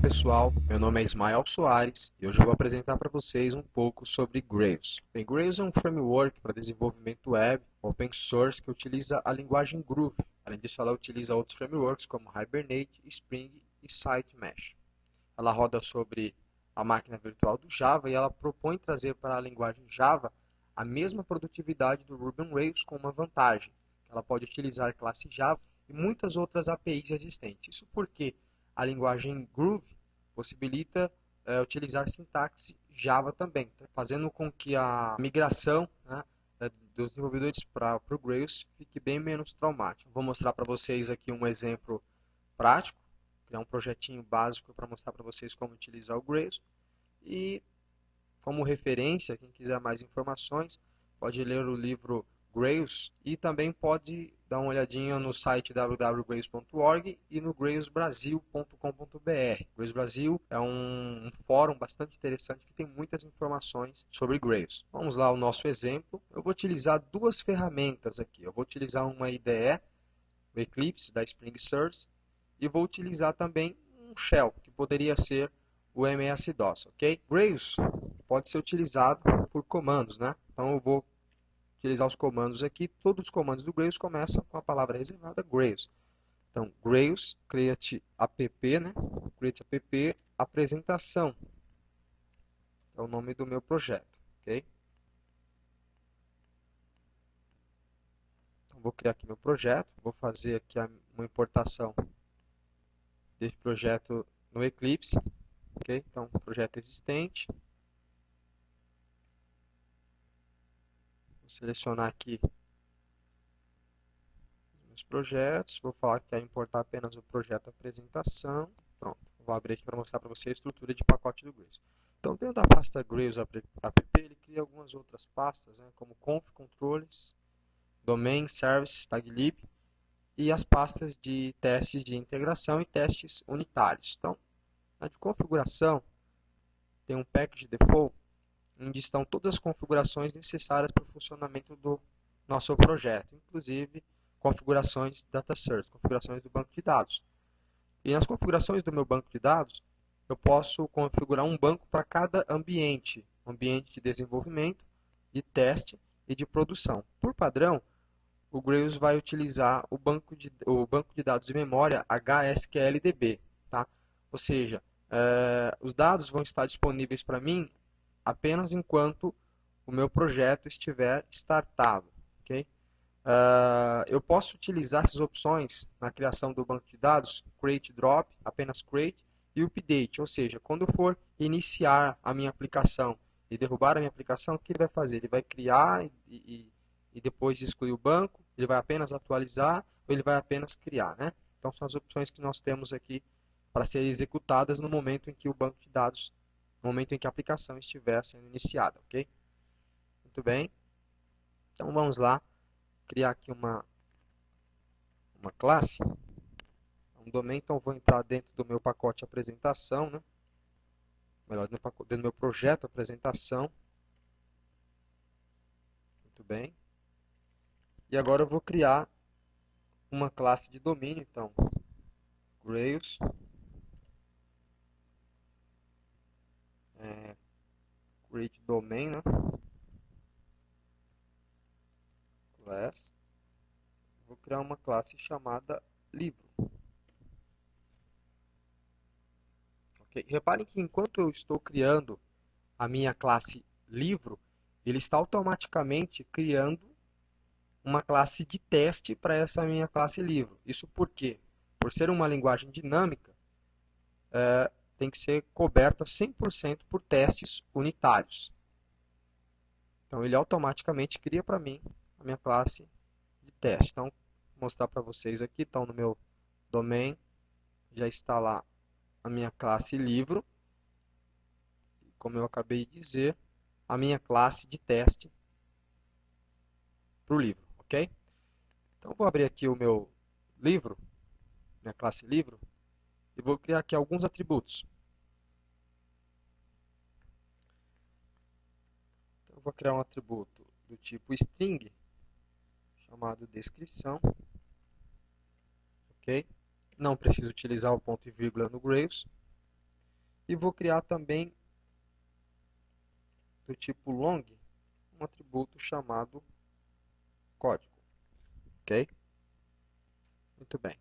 pessoal, meu nome é Ismael Soares e hoje eu vou apresentar para vocês um pouco sobre Grails. Bem, Grails é um framework para desenvolvimento web open source que utiliza a linguagem Groove. Além disso, ela utiliza outros frameworks como Hibernate, Spring e SiteMesh. Ela roda sobre a máquina virtual do Java e ela propõe trazer para a linguagem Java a mesma produtividade do Ruby on Rails com uma vantagem. Ela pode utilizar a classe Java e muitas outras APIs existentes. Isso porque a linguagem Groove possibilita utilizar sintaxe Java também, fazendo com que a migração dos desenvolvedores para o Grails fique bem menos traumática. Vou mostrar para vocês aqui um exemplo prático, criar um projetinho básico para mostrar para vocês como utilizar o Grails. E como referência, quem quiser mais informações, pode ler o livro Grails e também pode dar uma olhadinha no site www.grails.org e no grailsbrasil.com.br. Grails Brasil é um fórum bastante interessante que tem muitas informações sobre Grails. Vamos lá ao nosso exemplo. Eu vou utilizar duas ferramentas aqui. Eu vou utilizar uma IDE, o Eclipse da Spring Source, e vou utilizar também um shell, que poderia ser o MS-DOS, ok? Grails pode ser utilizado por comandos, né? Então eu vou utilizar os comandos aqui. Todos os comandos do Grails começam com a palavra reservada Grails. Então, Grails, create app, né? Create app, apresentação. É o nome do meu projeto, ok? Então, vou criar aqui meu projeto. Vou fazer aqui uma importação desse projeto no Eclipse, ok? Então, projeto existente. Vou selecionar aqui os meus projetos. Vou falar que quero importar apenas o projeto apresentação. Pronto. Vou abrir aqui para mostrar para você a estrutura de pacote do Grails. Então, dentro da pasta Grails app, ele cria algumas outras pastas, né, como conf, controles, domain, service, taglib e as pastas de testes de integração e testes unitários. Então, na de configuração, tem um package default, onde estão todas as configurações necessárias para o funcionamento do nosso projeto, inclusive configurações de data source, configurações do banco de dados. E nas configurações do meu banco de dados, eu posso configurar um banco para cada ambiente, ambiente de desenvolvimento, de teste e de produção. Por padrão, o Grails vai utilizar o banco de dados de memória HSQLDB, tá? Ou seja, os dados vão estar disponíveis para mim apenas enquanto o meu projeto estiver startado, ok? Eu posso utilizar essas opções na criação do banco de dados, create drop, apenas create, e update, ou seja, quando eu for iniciar a minha aplicação e derrubar a minha aplicação, o que ele vai fazer? Ele vai criar e depois excluir o banco, ele vai apenas atualizar ou ele vai apenas criar, né? Então são as opções que nós temos aqui para serem executadas no momento em que o banco de dados, no momento em que a aplicação estiver sendo iniciada, ok? Muito bem. Então vamos lá, criar aqui uma classe, um domain, então vou entrar dentro do meu pacote apresentação, né? Melhor, dentro do meu projeto apresentação. Muito bem. E agora eu vou criar uma classe de domínio, então, Grails, create domain, né? Class. Vou criar uma classe chamada livro. Okay. Reparem que enquanto eu estou criando a minha classe livro, ele está automaticamente criando uma classe de teste para essa minha classe livro. Isso por quê? Por ser uma linguagem dinâmica, tem que ser coberta 100% por testes unitários. Então, ele automaticamente cria para mim a minha classe de teste. Então, vou mostrar para vocês aqui. Então, no meu domain, já está lá a minha classe livro. Como eu acabei de dizer, a minha classe de teste para o livro, ok? Então, vou abrir aqui o meu livro, minha classe livro, e vou criar aqui alguns atributos. Então, eu vou criar um atributo do tipo string, chamado descrição, ok? Não preciso utilizar o ponto e vírgula no Grails. E vou criar também do tipo long um atributo chamado código. Ok? Muito bem.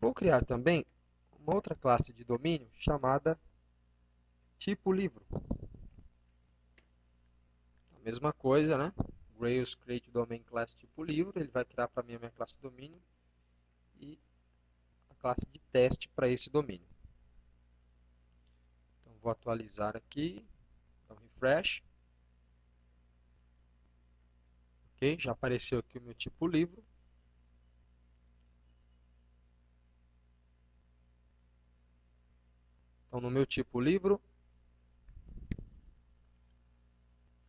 Vou criar também uma outra classe de domínio chamada tipo livro. A mesma coisa, né? Rails create domain class tipo livro, ele vai criar para mim a minha classe de domínio e a classe de teste para esse domínio. Então vou atualizar aqui, então refresh. Ok, já apareceu aqui o meu tipo livro. Então no meu tipo livro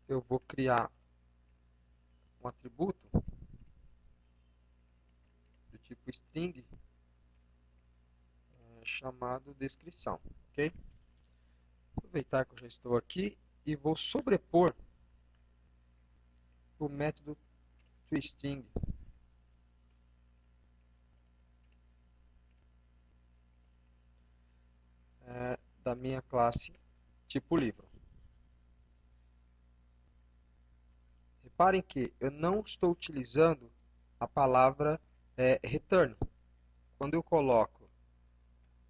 eu vou criar um atributo do tipo string chamado descrição, ok? Aproveitar que eu já estou aqui e vou sobrepor o método toString da minha classe tipo livro. Reparem que eu não estou utilizando a palavra return. Quando eu coloco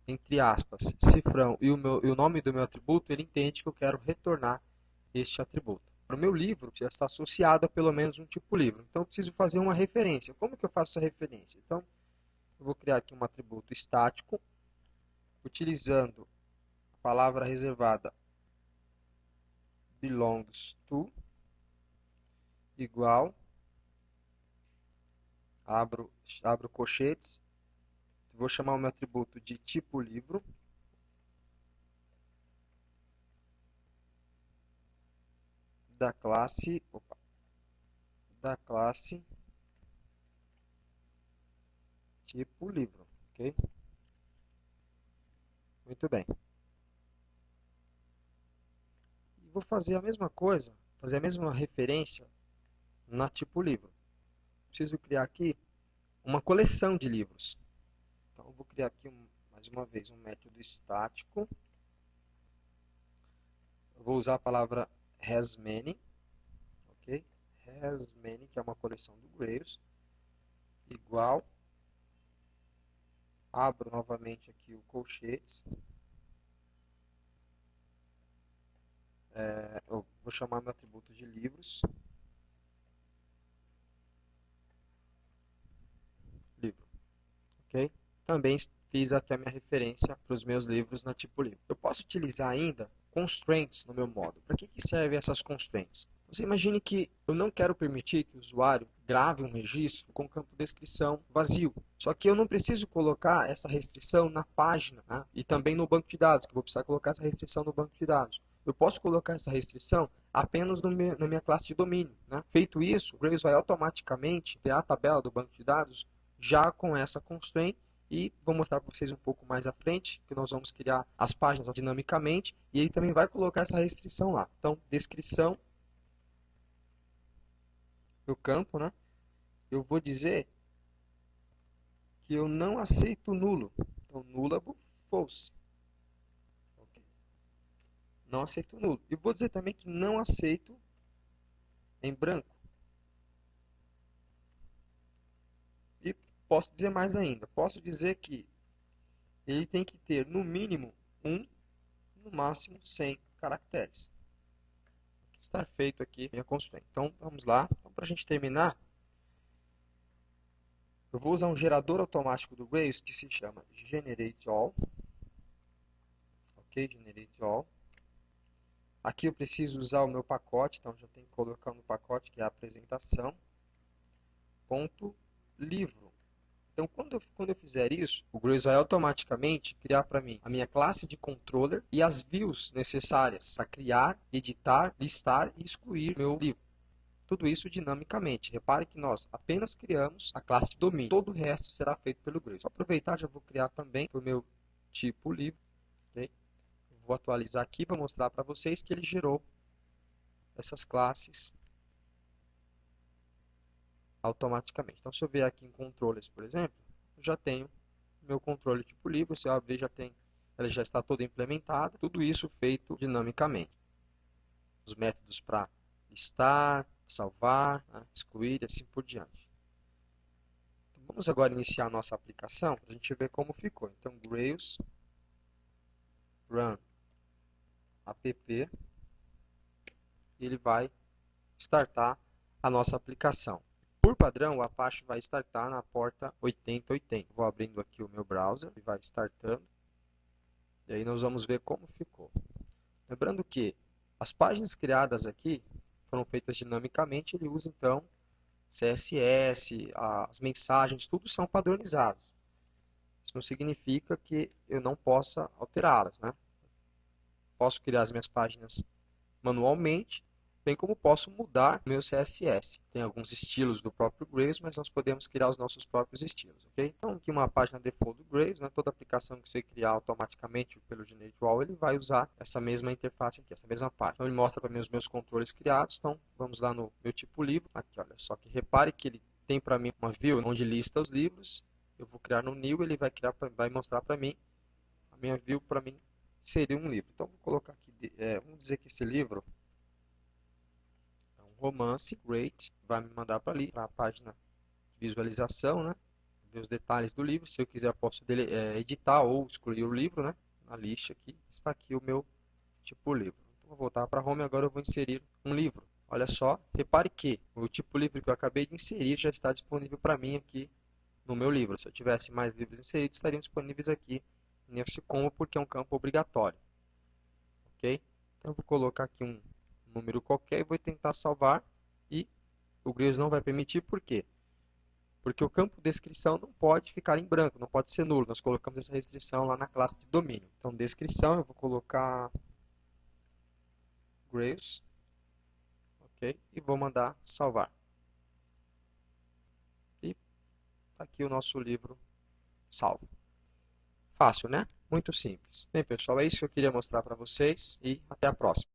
entre aspas cifrão e o nome do meu atributo, ele entende que eu quero retornar este atributo. Para o meu livro, já está associado a pelo menos um tipo livro. Então, eu preciso fazer uma referência. Como que eu faço essa referência? Então, eu vou criar aqui um atributo estático, utilizando a palavra reservada belongs to, igual, abro colchetes, vou chamar o meu atributo de tipo livro, da classe tipo livro, ok? Muito bem. E vou fazer a mesma coisa, fazer a mesma referência na tipo livro. Preciso criar aqui uma coleção de livros. Então, eu vou criar aqui mais uma vez um método estático. Eu vou usar a palavra hasMany, ok? HasMany, que é uma coleção do Grails, igual, abro novamente aqui o colchetes, eu vou chamar meu atributo de livros, livro, ok? Também fiz aqui a minha referência para os meus livros na tipo livro. Eu posso utilizar ainda constraints no meu modo. Para que servem essas constraints? Você imagine que eu não quero permitir que o usuário grave um registro com campo de descrição vazio. Só que eu não preciso colocar essa restrição na página, né? E também no banco de dados, que eu vou precisar colocar essa restrição no banco de dados. Eu posso colocar essa restrição apenas na minha classe de domínio, né? Feito isso, o Grails vai automaticamente criar a tabela do banco de dados já com essa constraint e vou mostrar para vocês um pouco mais à frente que nós vamos criar as páginas dinamicamente e ele também vai colocar essa restrição lá. Então, descrição do campo, né? Eu vou dizer que eu não aceito nulo. Então, nullable false. Okay. Não aceito nulo. E vou dizer também que não aceito em branco. E posso dizer mais ainda. Posso dizer que ele tem que ter no mínimo 1, no máximo 100 caracteres. O que está feito aqui minha constraint. Então, vamos lá. Então, para a gente terminar, eu vou usar um gerador automático do Rails que se chama GenerateAll. Ok, GenerateAll. Aqui eu preciso usar o meu pacote, então já tenho que colocar no pacote, que é a apresentação, ponto livro. Então, quando eu fizer isso, o Grails vai automaticamente criar para mim a minha classe de controller e as views necessárias para criar, editar, listar e excluir meu livro. Tudo isso dinamicamente. Repare que nós apenas criamos a classe de domínio. Todo o resto será feito pelo Grails. Vou aproveitar, já vou criar também o meu tipo livro. Okay? Vou atualizar aqui para mostrar para vocês que ele gerou essas classes automaticamente. Então, se eu vier aqui em controles, por exemplo, eu já tenho meu controle tipo livro. Se eu abrir, já tem ela já está toda implementada, tudo isso feito dinamicamente. Os métodos para listar, salvar, né, excluir e assim por diante. Então, vamos agora iniciar a nossa aplicação para a gente ver como ficou. Então, Grails run app, ele vai startar a nossa aplicação. Por padrão, o Apache vai startar na porta 8080. Vou abrindo aqui o meu browser, ele vai startando. E aí nós vamos ver como ficou. Lembrando que as páginas criadas aqui foram feitas dinamicamente, ele usa então CSS, as mensagens, tudo são padronizados. Isso não significa que eu não possa alterá-las, né? Posso criar as minhas páginas manualmente, bem como posso mudar o meu CSS. Tem alguns estilos do próprio Grails, mas nós podemos criar os nossos próprios estilos, ok? Então, aqui uma página default do Grails, né? Toda aplicação que você criar automaticamente pelo GenerateWall, ele vai usar essa mesma interface aqui, essa mesma página. Então, ele mostra para mim os meus controles criados. Então, vamos lá no meu tipo livro. Aqui, olha só que repare que ele tem para mim uma view onde lista os livros. Eu vou criar no new, ele vai mostrar para mim a minha view para mim seria um livro. Então, vou colocar aqui, vamos dizer que esse livro romance, great, vai me mandar para ali, para a página de visualização, né? Ver os detalhes do livro. Se eu quiser, eu posso editar ou excluir o livro, né? Na lista aqui, está aqui o meu tipo livro. Então, vou voltar para home, agora eu vou inserir um livro. Olha só, repare que o tipo livro que eu acabei de inserir já está disponível para mim aqui no meu livro. Se eu tivesse mais livros inseridos, estariam disponíveis aqui nesse combo, porque é um campo obrigatório. Ok? Então, eu vou colocar aqui um número qualquer e vou tentar salvar, e o Grails não vai permitir. Por quê? Porque o campo descrição não pode ficar em branco, não pode ser nulo. Nós colocamos essa restrição lá na classe de domínio. Então, descrição, eu vou colocar Grails, ok? E vou mandar salvar. E está aqui o nosso livro salvo. Fácil, né? Muito simples. Bem, pessoal, é isso que eu queria mostrar para vocês e até a próxima.